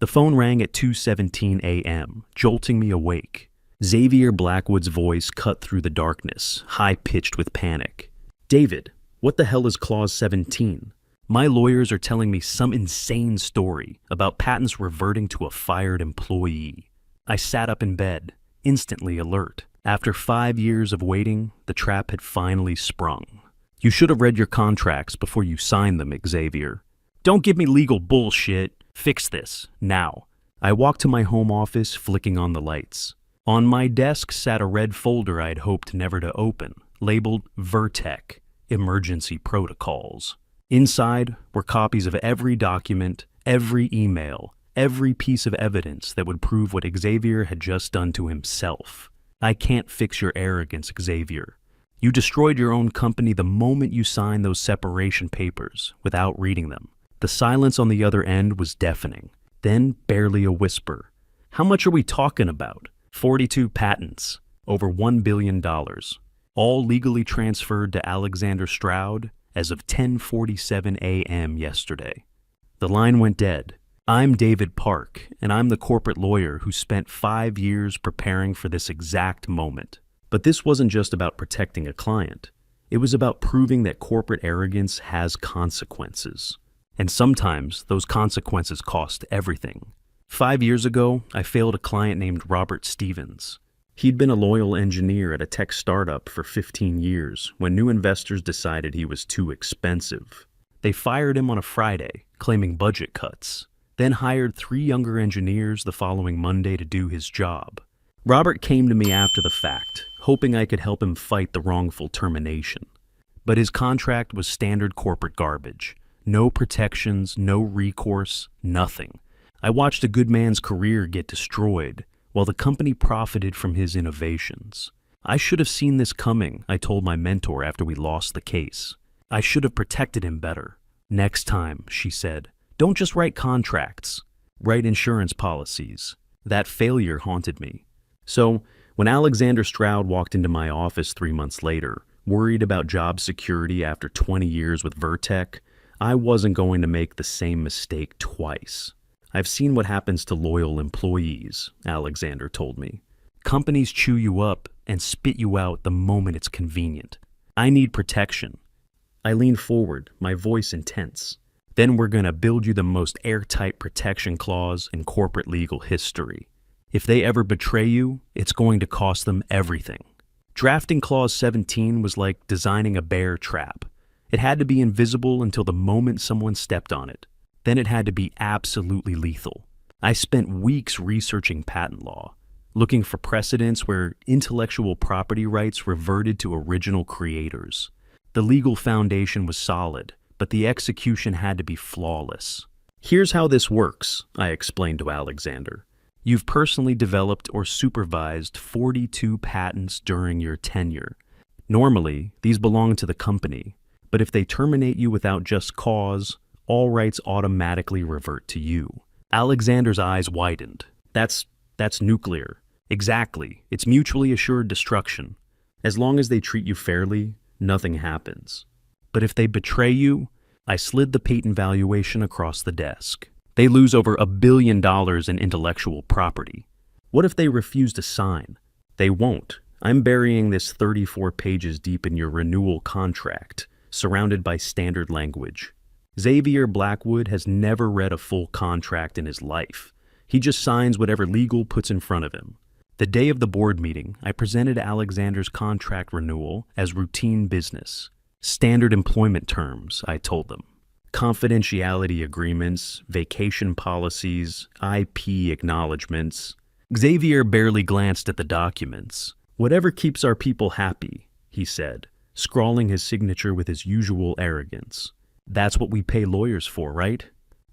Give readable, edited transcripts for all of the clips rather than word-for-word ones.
The phone rang at 2:17 a.m., jolting me awake. Xavier Blackwood's voice cut through the darkness, high-pitched with panic. "David, what the hell is Clause 17? My lawyers are telling me some insane story about patents reverting to a fired employee." I sat up in bed, instantly alert. After 5 years of waiting, the trap had finally sprung. "You should have read your contracts before you signed them, Xavier. Don't give me legal bullshit. Fix this, now." I walked to my home office, flicking on the lights. On my desk sat a red folder I'd hoped never to open, labeled VERTEC, Emergency Protocols. Inside were copies of every document, every email, every piece of evidence that would prove what Xavier had just done to himself. "I can't fix your arrogance, Xavier. You destroyed your own company the moment you signed those separation papers without reading them." The silence on the other end was deafening, then barely a whisper. "How much are we talking about?" 42 patents, over $1 billion, all legally transferred to Alexander Stroud as of 10:47 a.m. yesterday. The line went dead. "I'm David Park, and I'm the corporate lawyer who spent 5 years preparing for this exact moment." But this wasn't just about protecting a client. It was about proving that corporate arrogance has consequences. And sometimes those consequences cost everything. 5 years ago, I failed a client named Robert Stevens. He'd been a loyal engineer at a tech startup for 15 years when new investors decided he was too expensive. They fired him on a Friday, claiming budget cuts, then hired 3 younger engineers the following Monday to do his job. Robert came to me after the fact, hoping I could help him fight the wrongful termination. But his contract was standard corporate garbage. No protections, no recourse, nothing. I watched a good man's career get destroyed, while the company profited from his innovations. "I should have seen this coming," I told my mentor after we lost the case. "I should have protected him better." "Next time," she said, "don't just write contracts. Write insurance policies." That failure haunted me. So, when Alexander Stroud walked into my office 3 months later, worried about job security after 20 years with VERTEC, I wasn't going to make the same mistake twice. "I've seen what happens to loyal employees," Alexander told me. "Companies chew you up and spit you out the moment it's convenient. I need protection." I leaned forward, my voice intense. "Then we're going to build you the most airtight protection clause in corporate legal history. If they ever betray you, it's going to cost them everything." Drafting Clause 17 was like designing a bear trap. It had to be invisible until the moment someone stepped on it. Then it had to be absolutely lethal. I spent weeks researching patent law, looking for precedents where intellectual property rights reverted to original creators. The legal foundation was solid, but the execution had to be flawless. "Here's how this works," I explained to Alexander. "You've personally developed or supervised 42 patents during your tenure. Normally, these belong to the company. But if they terminate you without just cause, all rights automatically revert to you." Alexander's eyes widened. That's nuclear. Exactly. It's mutually assured destruction. As long as they treat you fairly, nothing happens. But if they betray you, I slid the patent valuation across the desk. They lose over $1 billion in intellectual property. What if they refuse to sign? They won't. I'm burying this 34 pages deep in your renewal contract, surrounded by standard language. Xavier Blackwood has never read a full contract in his life. He just signs whatever legal puts in front of him. The day of the board meeting, I presented Alexander's contract renewal as routine business. Standard employment terms, I told them. Confidentiality agreements, vacation policies, IP acknowledgments. Xavier barely glanced at the documents. "Whatever keeps our people happy," he said, scrawling his signature with his usual arrogance. "That's what we pay lawyers for, right?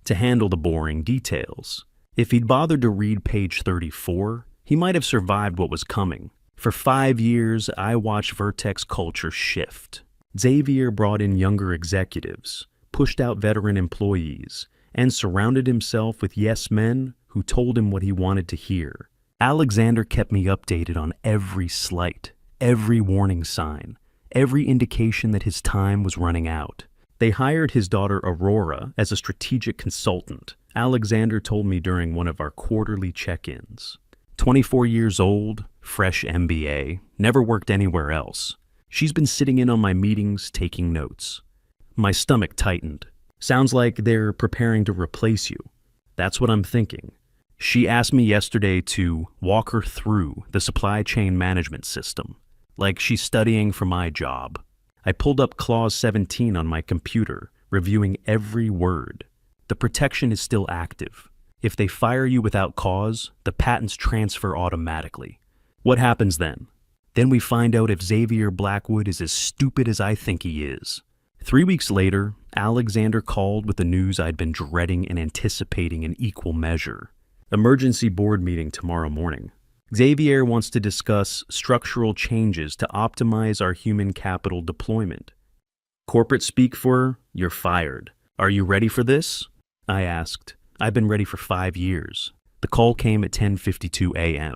To handle the boring details." If he'd bothered to read page 34, he might have survived what was coming. For 5 years, I watched VERTEC's culture shift. Xavier brought in younger executives, pushed out veteran employees, and surrounded himself with yes men who told him what he wanted to hear. Alexander kept me updated on every slight, every warning sign, every indication that his time was running out. They hired his daughter Aurora as a strategic consultant, Alexander told me during one of our quarterly check-ins. 24 years old, fresh MBA, never worked anywhere else. She's been sitting in on my meetings, taking notes. My stomach tightened. Sounds like they're preparing to replace you. That's what I'm thinking. She asked me yesterday to walk her through the supply chain management system, like she's studying for my job. I pulled up Clause 17 on my computer, reviewing every word. The protection is still active. If they fire you without cause, the patents transfer automatically. What happens then? Then we find out if Xavier Blackwood is as stupid as I think he is. 3 weeks later, Alexander called with the news I'd been dreading and anticipating in equal measure. Emergency board meeting tomorrow morning. Xavier wants to discuss structural changes to optimize our human capital deployment. Corporate speak for, "You're fired. Are you ready for this?" I asked. I've been ready for 5 years. The call came at 10:52 a.m.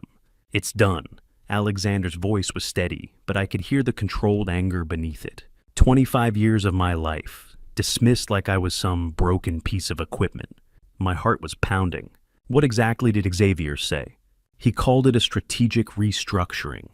It's done. Alexander's voice was steady, but I could hear the controlled anger beneath it. 25 years of my life, dismissed like I was some broken piece of equipment. My heart was pounding. What exactly did Xavier say? He called it a strategic restructuring.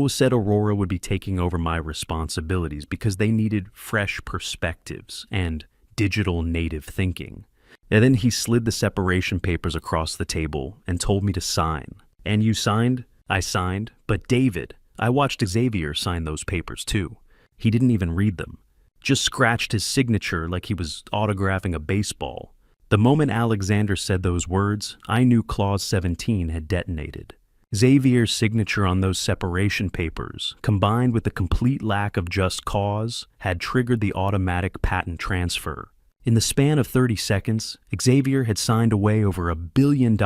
Said Aurora would be taking over my responsibilities because they needed fresh perspectives and digital native thinking. And then he slid the separation papers across the table and told me to sign. And you signed? I signed. But David, I watched Xavier sign those papers too. He didn't even read them. Just scratched his signature like he was autographing a baseball. The moment Alexander said those words, I knew Clause 17 had detonated. Xavier's signature on those separation papers, combined with the complete lack of just cause, had triggered the automatic patent transfer. In the span of 30 seconds, Xavier had signed away over $1 billion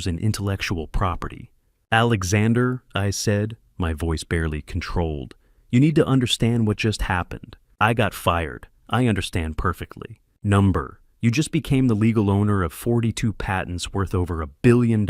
in intellectual property. Alexander, I said, my voice barely controlled, you need to understand what just happened. I got fired. I understand perfectly. Number. You just became the legal owner of 42 patents worth over $1 billion.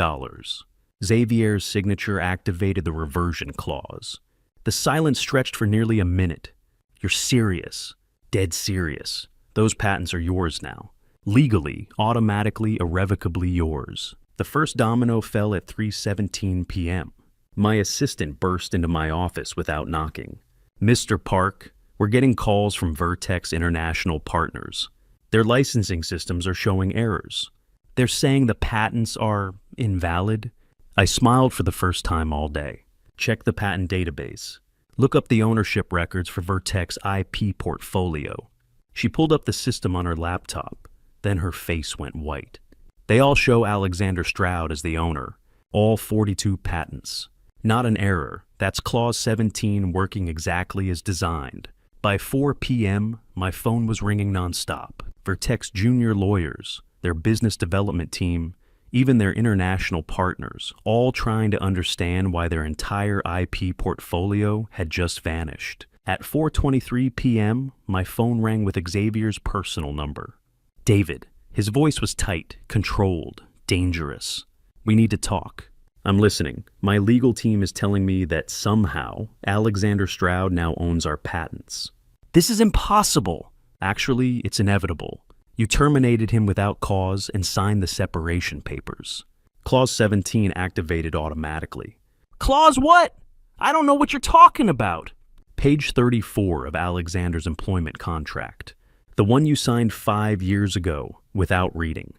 Xavier's signature activated the reversion clause. The silence stretched for nearly a minute. You're serious. Dead serious. Those patents are yours now. Legally, automatically, irrevocably yours. The first domino fell at 3:17 p.m. My assistant burst into my office without knocking. Mr. Park, we're getting calls from Vertex International Partners. Their licensing systems are showing errors. They're saying the patents are invalid. I smiled for the first time all day. Check the patent database. Look up the ownership records for Vertex IP portfolio. She pulled up the system on her laptop. Then her face went white. They all show Alexander Stroud as the owner. All 42 patents. Not an error. That's Clause 17 working exactly as designed. By 4 p.m., my phone was ringing nonstop. Vertex junior lawyers, their business development team, even their international partners, all trying to understand why their entire IP portfolio had just vanished. At 4:23 p.m., my phone rang with Xavier's personal number. David. His voice was tight, controlled, dangerous. We need to talk. I'm listening. My legal team is telling me that somehow Alexander Stroud now owns our patents. This is impossible. Actually, it's inevitable. You terminated him without cause and signed the separation papers. Clause 17 activated automatically. Clause what? I don't know what you're talking about. Page 34 of Alexander's employment contract. The one you signed 5 years ago without reading.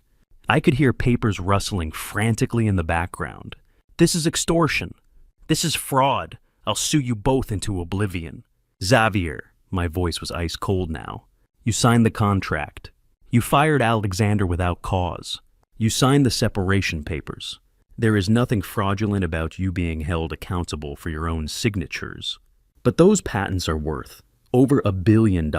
I could hear papers rustling frantically in the background. This is extortion. This is fraud. I'll sue you both into oblivion. Xavier, my voice was ice cold now. You signed the contract. You fired Alexander without cause. You signed the separation papers. There is nothing fraudulent about you being held accountable for your own signatures. But those patents are worth over $1 billion.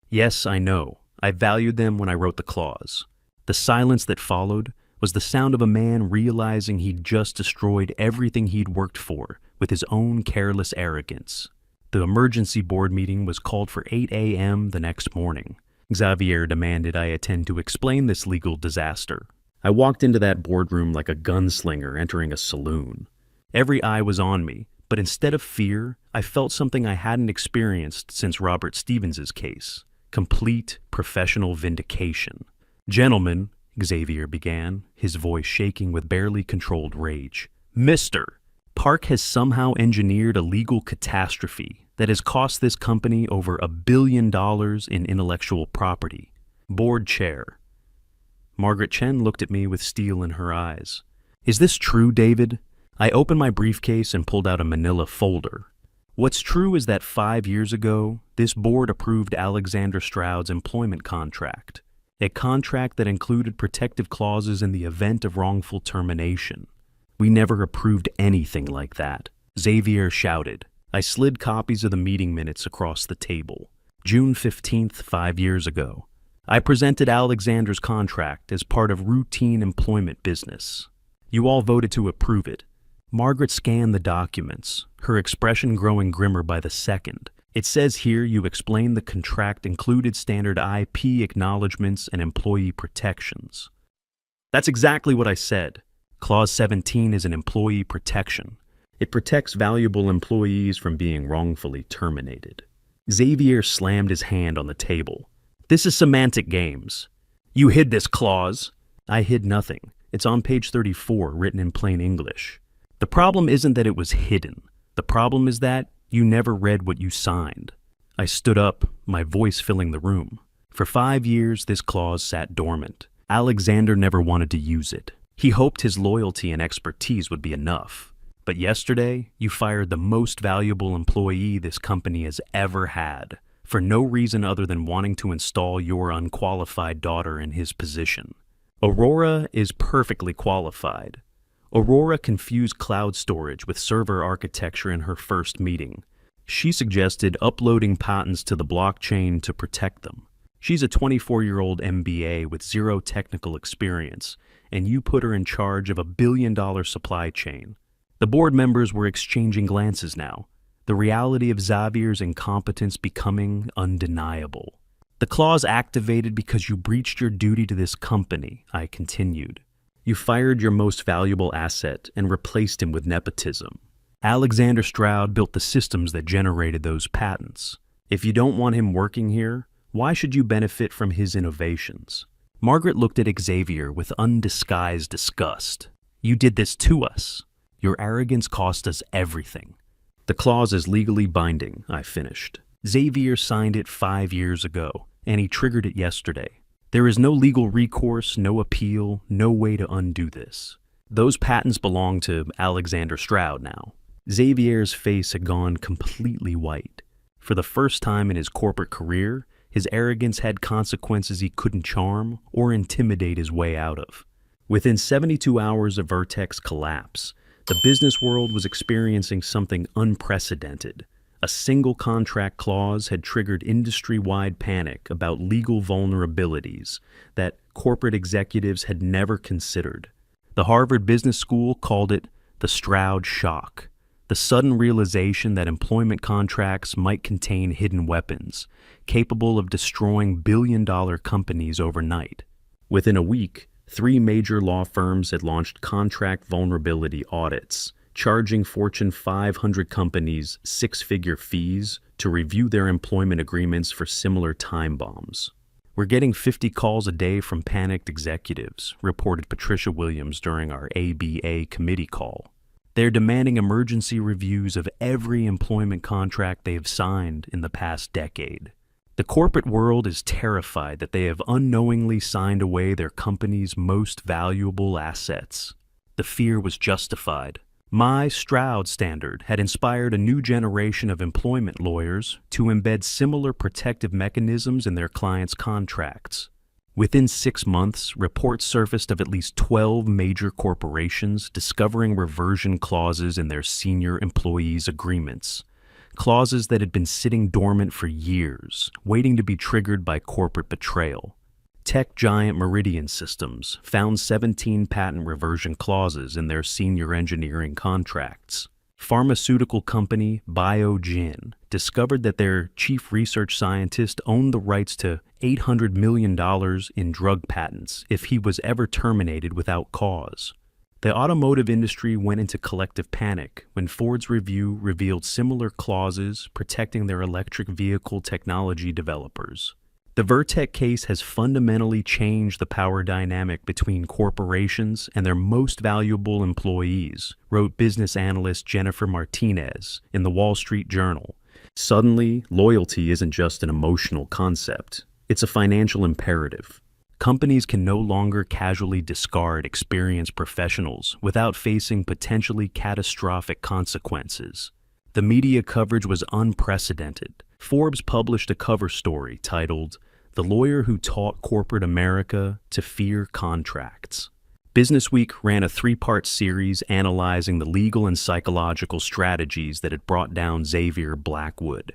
Yes, I know. I valued them when I wrote the clause. The silence that followed was the sound of a man realizing he'd just destroyed everything he'd worked for with his own careless arrogance. The emergency board meeting was called for 8 a.m. the next morning. Xavier demanded I attend to explain this legal disaster. I walked into that boardroom like a gunslinger entering a saloon. Every eye was on me, but instead of fear, I felt something I hadn't experienced since Robert Stevens's case. Complete professional vindication. Gentlemen, Xavier began, his voice shaking with barely controlled rage. Mister, Park has somehow engineered a legal catastrophe that has cost this company over $1 billion in intellectual property. Board chair. Margaret Chen looked at me with steel in her eyes. Is this true, David? I opened my briefcase and pulled out a manila folder. What's true is that 5 years ago, this board approved Alexander Stroud's employment contract, a contract that included protective clauses in the event of wrongful termination. We never approved anything like that, Xavier shouted. I slid copies of the meeting minutes across the table. June 15th, 5 years ago. I presented Alexander's contract as part of routine employment business. You all voted to approve it. Margaret scanned the documents, her expression growing grimmer by the second. It says here you explained the contract included standard IP acknowledgments and employee protections. That's exactly what I said. Clause 17 is an employee protection. It protects valuable employees from being wrongfully terminated. Xavier slammed his hand on the table. This is semantic games. You hid this clause. I hid nothing. It's on page 34, written in plain English. The problem isn't that it was hidden. The problem is that you never read what you signed. I stood up, my voice filling the room. For 5 years, this clause sat dormant. Alexander never wanted to use it. He hoped his loyalty and expertise would be enough. But yesterday, you fired the most valuable employee this company has ever had, for no reason other than wanting to install your unqualified daughter in his position. Aurora is perfectly qualified. Aurora confused cloud storage with server architecture in her first meeting. She suggested uploading patents to the blockchain to protect them. She's a 24-year-old MBA with zero technical experience, and you put her in charge of $1 billion supply chain. The board members were exchanging glances now, the reality of Xavier's incompetence becoming undeniable. The clause activated because you breached your duty to this company, I continued. You fired your most valuable asset and replaced him with nepotism. Alexander Stroud built the systems that generated those patents. If you don't want him working here, why should you benefit from his innovations? Margaret looked at Xavier with undisguised disgust. You did this to us. Your arrogance cost us everything. The clause is legally binding, I finished. Xavier signed it 5 years ago, and he triggered it yesterday. There is no legal recourse, no appeal, no way to undo this. Those patents belong to Alexander Stroud now. Xavier's face had gone completely white. For the first time in his corporate career, his arrogance had consequences he couldn't charm or intimidate his way out of. Within 72 hours of Vertex collapse, the business world was experiencing something unprecedented. A single contract clause had triggered industry-wide panic about legal vulnerabilities that corporate executives had never considered. The Harvard Business School called it the Stroud shock, the sudden realization that employment contracts might contain hidden weapons, capable of destroying billion-dollar companies overnight. Within a week, 3 major law firms had launched contract vulnerability audits, charging Fortune 500 companies 6-figure fees to review their employment agreements for similar time bombs. We're getting 50 calls a day from panicked executives, reported Patricia Williams during our ABA committee call. They're demanding emergency reviews of every employment contract they have signed in the past decade. The corporate world is terrified that they have unknowingly signed away their company's most valuable assets. The fear was justified. My Stroud standard had inspired a new generation of employment lawyers to embed similar protective mechanisms in their clients' contracts. Within 6 months, reports surfaced of at least 12 major corporations discovering reversion clauses in their senior employees' agreements, clauses that had been sitting dormant for years, waiting to be triggered by corporate betrayal. Tech giant Meridian Systems found 17 patent reversion clauses in their senior engineering contracts. Pharmaceutical company Biogen discovered that their chief research scientist owned the rights to $800 million in drug patents if he was ever terminated without cause. The automotive industry went into collective panic when Ford's review revealed similar clauses protecting their electric vehicle technology developers. The Vertex case has fundamentally changed the power dynamic between corporations and their most valuable employees, wrote business analyst Jennifer Martinez in the Wall Street Journal. Suddenly, loyalty isn't just an emotional concept. It's a financial imperative. Companies can no longer casually discard experienced professionals without facing potentially catastrophic consequences. The media coverage was unprecedented. Forbes published a cover story titled, "The Lawyer Who Taught Corporate America to Fear Contracts." Businessweek ran a 3-part series analyzing the legal and psychological strategies that had brought down Xavier Blackwood.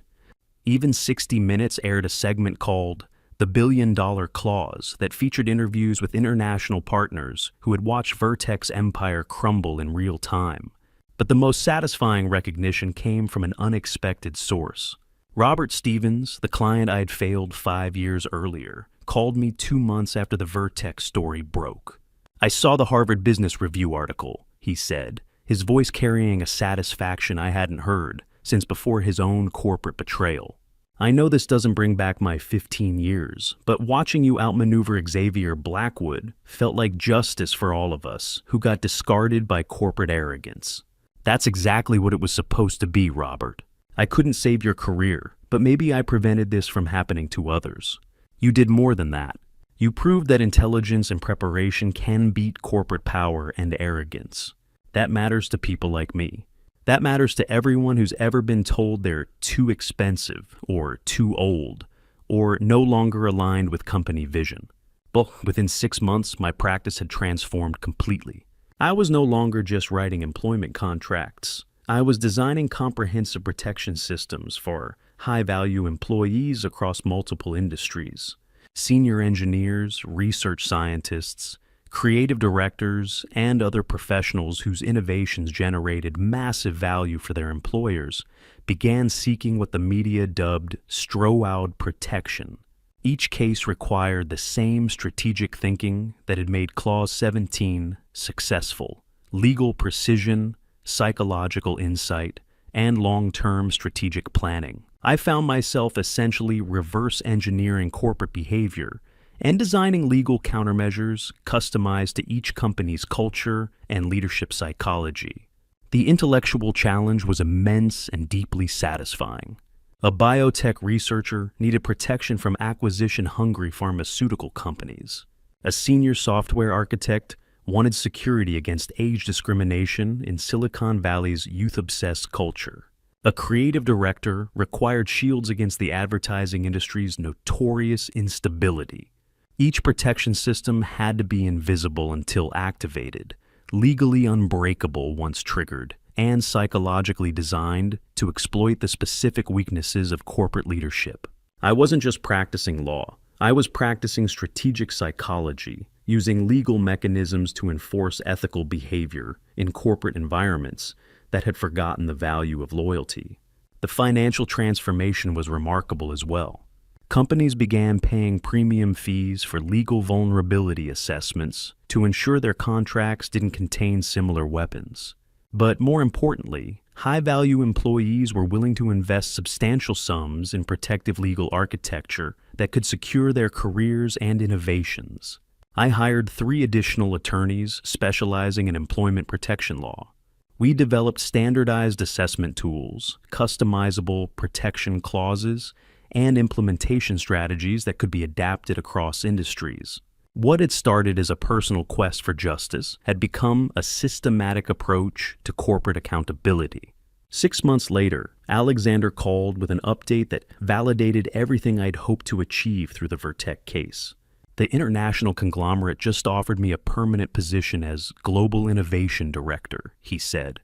Even 60 Minutes aired a segment called The $1 Billion Clause that featured interviews with international partners who had watched Vertex empire crumble in real time. But the most satisfying recognition came from an unexpected source. Robert Stevens, the client I'd failed 5 years earlier, called me 2 months after the Vertex story broke. "I saw the Harvard Business Review article," he said, his voice carrying a satisfaction I hadn't heard since before his own corporate betrayal. "I know this doesn't bring back my 15 years, but watching you outmaneuver Xavier Blackwood felt like justice for all of us who got discarded by corporate arrogance." "That's exactly what it was supposed to be, Robert. I couldn't save your career, but maybe I prevented this from happening to others. You did more than that. You proved that intelligence and preparation can beat corporate power and arrogance. That matters to people like me. That matters to everyone who's ever been told they're too expensive or too old or no longer aligned with company vision." Well, within 6 months, my practice had transformed completely. I was no longer just writing employment contracts. I was designing comprehensive protection systems for high-value employees across multiple industries. Senior engineers, research scientists, creative directors, and other professionals whose innovations generated massive value for their employers began seeking what the media dubbed Stroud protection. Each case required the same strategic thinking that had made Clause 17 successful: legal precision, psychological insight, and long-term strategic planning. I found myself essentially reverse engineering corporate behavior and designing legal countermeasures customized to each company's culture and leadership psychology. The intellectual challenge was immense and deeply satisfying. A biotech researcher needed protection from acquisition-hungry pharmaceutical companies. A senior software architect wanted security against age discrimination in Silicon Valley's youth-obsessed culture. A creative director required shields against the advertising industry's notorious instability. Each protection system had to be invisible until activated, legally unbreakable once triggered, and psychologically designed to exploit the specific weaknesses of corporate leadership. I wasn't just practicing law. I was practicing strategic psychology, using legal mechanisms to enforce ethical behavior in corporate environments that had forgotten the value of loyalty. The financial transformation was remarkable as well. Companies began paying premium fees for legal vulnerability assessments to ensure their contracts didn't contain similar weapons. But more importantly, high-value employees were willing to invest substantial sums in protective legal architecture that could secure their careers and innovations. I hired 3 additional attorneys specializing in employment protection law. We developed standardized assessment tools, customizable protection clauses, and implementation strategies that could be adapted across industries. What had started as a personal quest for justice had become a systematic approach to corporate accountability. 6 months later, Alexander called with an update that validated everything I'd hoped to achieve through the Vertex case. The international conglomerate just offered me a permanent position as Global Innovation Director, he said.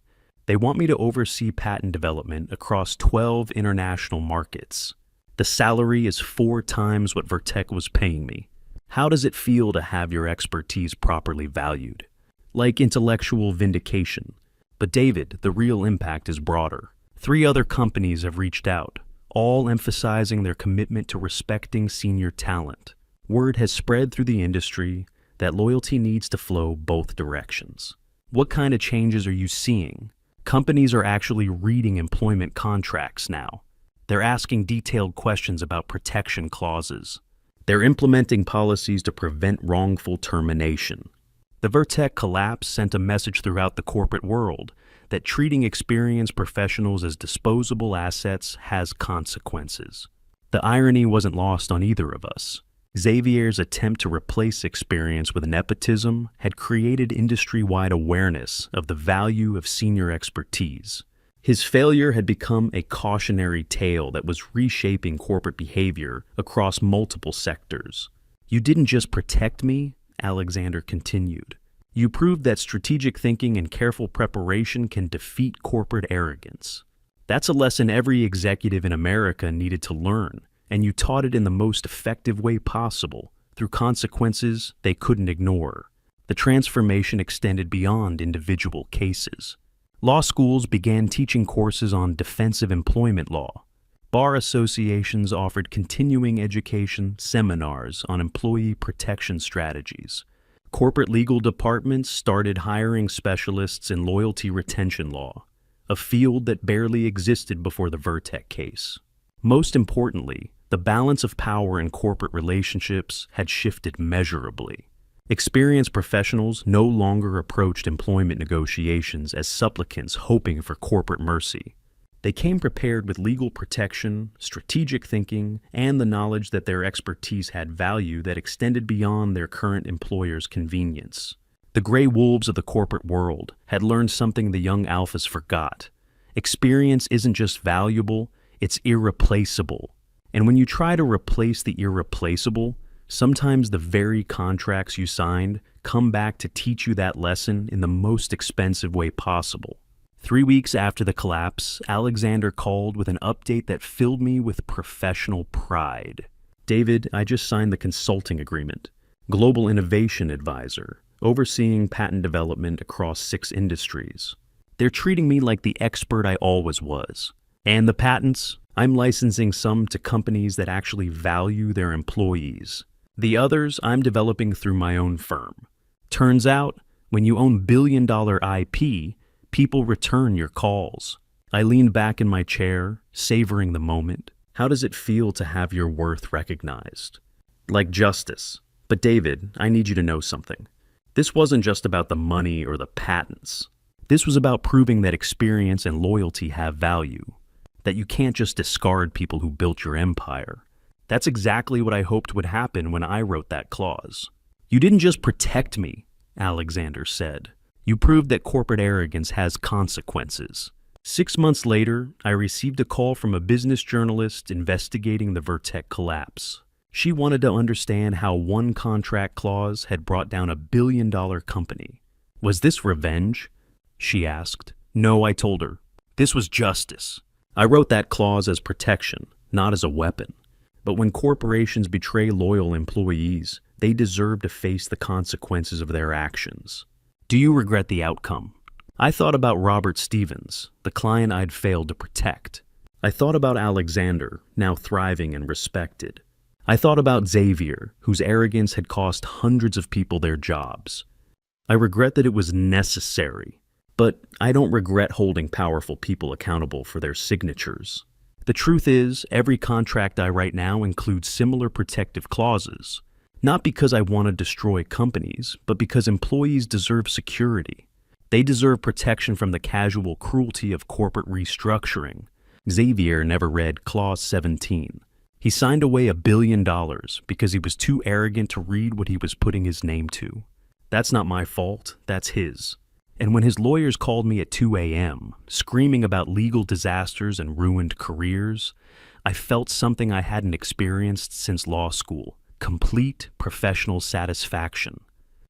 They want me to oversee patent development across 12 international markets. The salary is 4 times what Vertex was paying me. How does it feel to have your expertise properly valued? Like intellectual vindication. But David, the real impact is broader. 3 other companies have reached out, all emphasizing their commitment to respecting senior talent. Word has spread through the industry that loyalty needs to flow both directions. What kind of changes are you seeing? Companies are actually reading employment contracts now. They're asking detailed questions about protection clauses. They're implementing policies to prevent wrongful termination. The Vertec collapse sent a message throughout the corporate world that treating experienced professionals as disposable assets has consequences. The irony wasn't lost on either of us. Xavier's attempt to replace experience with nepotism had created industry-wide awareness of the value of senior expertise. His failure had become a cautionary tale that was reshaping corporate behavior across multiple sectors. "You didn't just protect me," Alexander continued. "You proved that strategic thinking and careful preparation can defeat corporate arrogance. That's a lesson every executive in America needed to learn, and you taught it in the most effective way possible, through consequences they couldn't ignore." The transformation extended beyond individual cases. Law schools began teaching courses on defensive employment law. Bar associations offered continuing education seminars on employee protection strategies. Corporate legal departments started hiring specialists in loyalty retention law, a field that barely existed before the Vertec case. Most importantly, the balance of power in corporate relationships had shifted measurably. Experienced professionals no longer approached employment negotiations as supplicants hoping for corporate mercy. They came prepared with legal protection, strategic thinking, and the knowledge that their expertise had value that extended beyond their current employer's convenience. The gray wolves of the corporate world had learned something the young alphas forgot. Experience isn't just valuable, it's irreplaceable. And when you try to replace the irreplaceable, sometimes the very contracts you signed come back to teach you that lesson in the most expensive way possible. 3 weeks after the collapse, Alexander called with an update that filled me with professional pride. "David, I just signed the consulting agreement. Global Innovation Advisor, overseeing patent development across 6 industries. They're treating me like the expert I always was. And the patents, I'm licensing some to companies that actually value their employees. The others I'm developing through my own firm. Turns out, when you own billion-dollar IP, people return your calls." I leaned back in my chair, savoring the moment. How does it feel to have your worth recognized? Like justice. But David, I need you to know something. This wasn't just about the money or the patents. This was about proving that experience and loyalty have value, that you can't just discard people who built your empire. That's exactly what I hoped would happen when I wrote that clause. "You didn't just protect me," Alexander said. "You proved that corporate arrogance has consequences." 6 months later, I received a call from a business journalist investigating the Vertec collapse. She wanted to understand how one contract clause had brought down a billion-dollar company. "Was this revenge?" she asked. "No," I told her. "This was justice. I wrote that clause as protection, not as a weapon. But when corporations betray loyal employees, they deserve to face the consequences of their actions." Do you regret the outcome? I thought about Robert Stevens, the client I'd failed to protect. I thought about Alexander, now thriving and respected. I thought about Xavier, whose arrogance had cost hundreds of people their jobs. I regret that it was necessary, but I don't regret holding powerful people accountable for their signatures. The truth is, every contract I write now includes similar protective clauses. Not because I want to destroy companies, but because employees deserve security. They deserve protection from the casual cruelty of corporate restructuring. Xavier never read Clause 17. He signed away $1 billion because he was too arrogant to read what he was putting his name to. That's not my fault, that's his. And when his lawyers called me at 2 a.m., screaming about legal disasters and ruined careers, I felt something I hadn't experienced since law school. Complete professional satisfaction.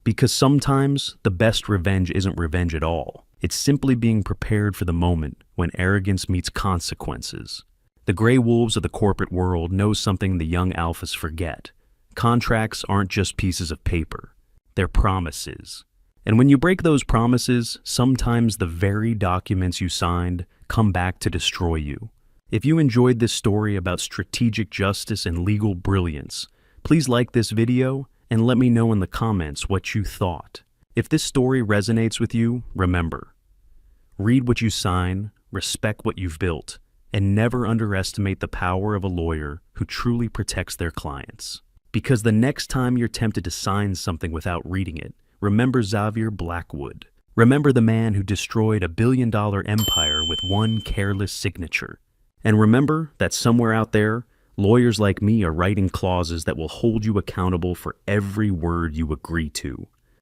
Because sometimes the best revenge isn't revenge at all. It's simply being prepared for the moment when arrogance meets consequences. The gray wolves of the corporate world know something the young alphas forget. Contracts aren't just pieces of paper. They're promises. And when you break those promises, sometimes the very documents you signed come back to destroy you. If you enjoyed this story about strategic justice and legal brilliance, please like this video and let me know in the comments what you thought. If this story resonates with you, remember, read what you sign, respect what you've built, and never underestimate the power of a lawyer who truly protects their clients. Because the next time you're tempted to sign something without reading it, remember Xavier Blackwood. Remember the man who destroyed a billion-dollar empire with one careless signature. And remember that somewhere out there, lawyers like me are writing clauses that will hold you accountable for every word you agree to.